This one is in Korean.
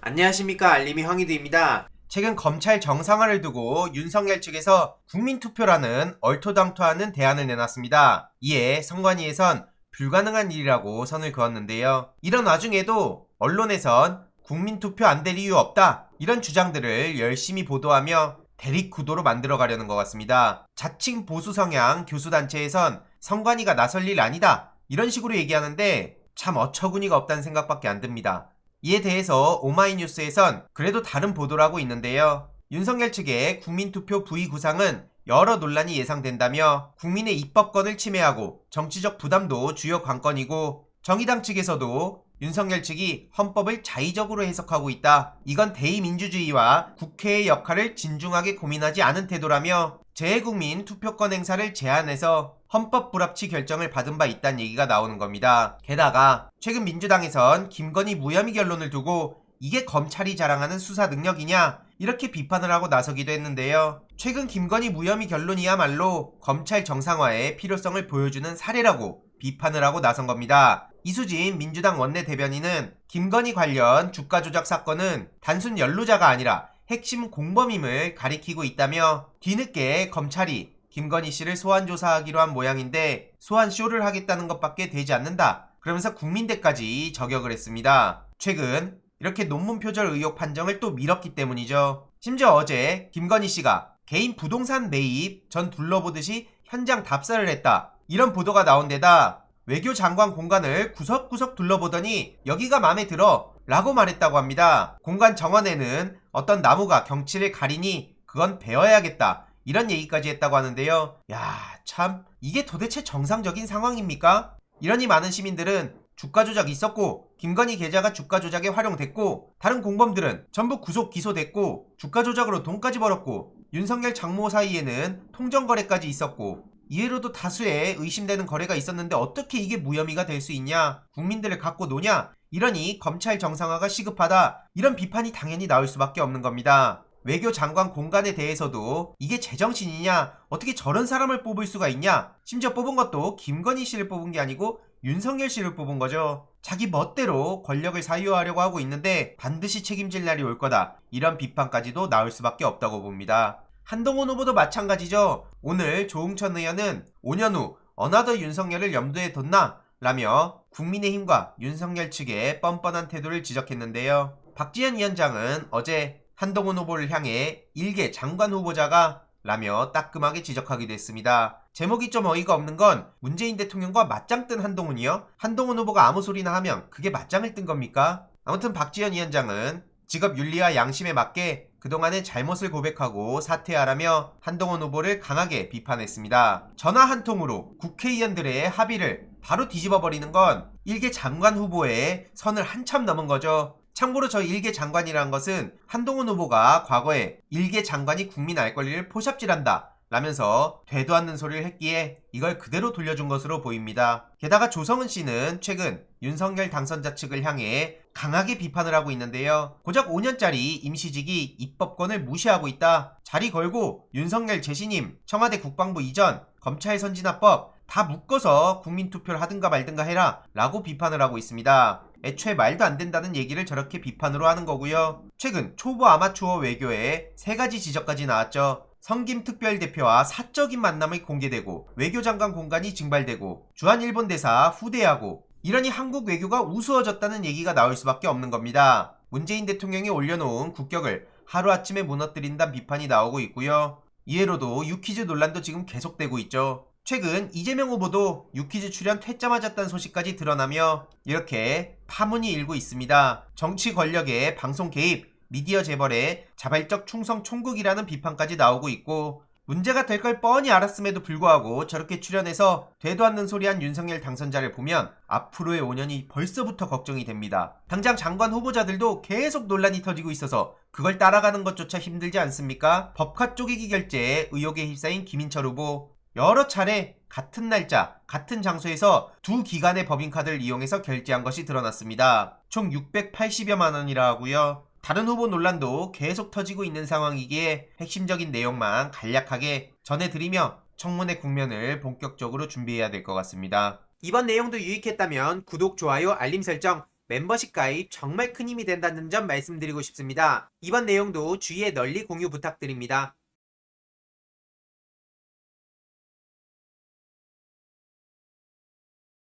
안녕하십니까, 알림이 황희두입니다. 최근 검찰 정상화를 두고 윤석열 측에서 국민투표라는 얼토당토하는 대안을 내놨습니다. 이에 선관위에선 불가능한 일이라고 선을 그었는데요. 이런 와중에도 언론에선 국민투표 안 될 이유 없다, 이런 주장들을 열심히 보도하며 대립 구도로 만들어가려는 것 같습니다. 자칭 보수 성향 교수단체에선 선관위가 나설 일 아니다, 이런 식으로 얘기하는데 참 어처구니가 없다는 생각밖에 안 듭니다. 이에 대해서 오마이뉴스에선 그래도 다른 보도를 하고 있는데요. 윤석열 측의 국민투표 부의 구상은 여러 논란이 예상된다며 국민의 입법권을 침해하고 정치적 부담도 주요 관건이고, 정의당 측에서도 윤석열 측이 헌법을 자의적으로 해석하고 있다, 이건 대의민주주의와 국회의 역할을 진중하게 고민하지 않은 태도라며 재외국민 투표권 행사를 제한해서 헌법 불합치 결정을 받은 바 있다는 얘기가 나오는 겁니다. 게다가 최근 민주당에선 김건희 무혐의 결론을 두고 이게 검찰이 자랑하는 수사 능력이냐, 이렇게 비판을 하고 나서기도 했는데요. 최근 김건희 무혐의 결론이야말로 검찰 정상화의 필요성을 보여주는 사례라고 비판을 하고 나선 겁니다. 이수진 민주당 원내대변인은 김건희 관련 주가 조작 사건은 단순 연루자가 아니라 핵심 공범임을 가리키고 있다며 뒤늦게 검찰이 김건희 씨를 소환 조사하기로 한 모양인데 소환 쇼를 하겠다는 것밖에 되지 않는다, 그러면서 국민대까지 저격을 했습니다. 최근 이렇게 논문 표절 의혹 판정을 또 미뤘기 때문이죠. 심지어 어제 김건희 씨가 개인 부동산 매입 전 둘러보듯이 현장 답사를 했다, 이런 보도가 나온 데다 외교장관 공간을 구석구석 둘러보더니 여기가 마음에 들어 라고 말했다고 합니다. 공간 정원에는 어떤 나무가 경치를 가리니 그건 베어야겠다, 이런 얘기까지 했다고 하는데요. 야, 참 이게 도대체 정상적인 상황입니까? 이러니 많은 시민들은 주가 조작 있었고 김건희 계좌가 주가 조작에 활용됐고 다른 공범들은 전부 구속 기소됐고 주가 조작으로 돈까지 벌었고 윤석열 장모 사이에는 통정거래까지 있었고 이외로도 다수의 의심되는 거래가 있었는데 어떻게 이게 무혐의가 될 수 있냐, 국민들을 갖고 노냐, 이러니 검찰 정상화가 시급하다, 이런 비판이 당연히 나올 수밖에 없는 겁니다. 외교장관 공간에 대해서도 이게 제정신이냐, 어떻게 저런 사람을 뽑을 수가 있냐, 심지어 뽑은 것도 김건희 씨를 뽑은 게 아니고 윤석열 씨를 뽑은 거죠. 자기 멋대로 권력을 사유하려고 하고 있는데 반드시 책임질 날이 올 거다, 이런 비판까지도 나올 수밖에 없다고 봅니다. 한동훈 후보도 마찬가지죠. 오늘 조응천 의원은 5년 후 어나더 윤석열을 염두에 뒀나? 라며 국민의힘과 윤석열 측의 뻔뻔한 태도를 지적했는데요. 박지원 위원장은 어제 한동훈 후보를 향해 일개 장관 후보자가 라며 따끔하게 지적하기도 했습니다. 제목이 좀 어이가 없는 건 문재인 대통령과 맞짱 뜬 한동훈이요? 한동훈 후보가 아무 소리나 하면 그게 맞짱을 뜬 겁니까? 아무튼 박지원 위원장은 직업 윤리와 양심에 맞게 그동안의 잘못을 고백하고 사퇴하라며 한동훈 후보를 강하게 비판했습니다. 전화 한 통으로 국회의원들의 합의를 바로 뒤집어버리는 건 일개 장관 후보의 선을 한참 넘은 거죠. 참고로 저 일개 장관이라는 것은 한동훈 후보가 과거에 일개 장관이 국민 알 권리를 포샵질한다 라면서 되도 않는 소리를 했기에 이걸 그대로 돌려준 것으로 보입니다. 게다가 조성은 씨는 최근 윤석열 당선자 측을 향해 강하게 비판을 하고 있는데요. 고작 5년짜리 임시직이 입법권을 무시하고 있다, 자리 걸고 윤석열 재신임, 청와대 국방부 이전, 검찰 선진화법 다 묶어서 국민투표를 하든가 말든가 해라 라고 비판을 하고 있습니다. 애초에 말도 안 된다는 얘기를 저렇게 비판으로 하는 거고요. 최근 초보 아마추어 외교에 3가지 지적까지 나왔죠. 성김 특별대표와 사적인 만남이 공개되고 외교장관 공간이 증발되고 주한 일본 대사 후대하고, 이러니 한국 외교가 우스워졌다는 얘기가 나올 수밖에 없는 겁니다. 문재인 대통령이 올려놓은 국격을 하루아침에 무너뜨린다는 비판이 나오고 있고요. 이외로도 유퀴즈 논란도 지금 계속되고 있죠. 최근 이재명 후보도 유퀴즈 출연 퇴짜 맞았다는 소식까지 드러나며 이렇게 파문이 일고 있습니다. 정치 권력의 방송 개입, 미디어 재벌의 자발적 충성 총국이라는 비판까지 나오고 있고, 문제가 될 걸 뻔히 알았음에도 불구하고 저렇게 출연해서 되도 않는 소리한 윤석열 당선자를 보면 앞으로의 5년이 벌써부터 걱정이 됩니다. 당장 장관 후보자들도 계속 논란이 터지고 있어서 그걸 따라가는 것조차 힘들지 않습니까? 법카 쪼개기 결제에 의혹에 휩싸인 김인철 후보, 여러 차례 같은 날짜, 같은 장소에서 두 기관의 법인카드를 이용해서 결제한 것이 드러났습니다. 총 680여만 원이라 하고요. 다른 후보 논란도 계속 터지고 있는 상황이기에 핵심적인 내용만 간략하게 전해드리며 청문회 국면을 본격적으로 준비해야 될 것 같습니다. 이번 내용도 유익했다면 구독, 좋아요, 알림 설정 멤버십 가입 정말 큰 힘이 된다는 점 말씀드리고 싶습니다. 이번 내용도 주위에 널리 공유 부탁드립니다.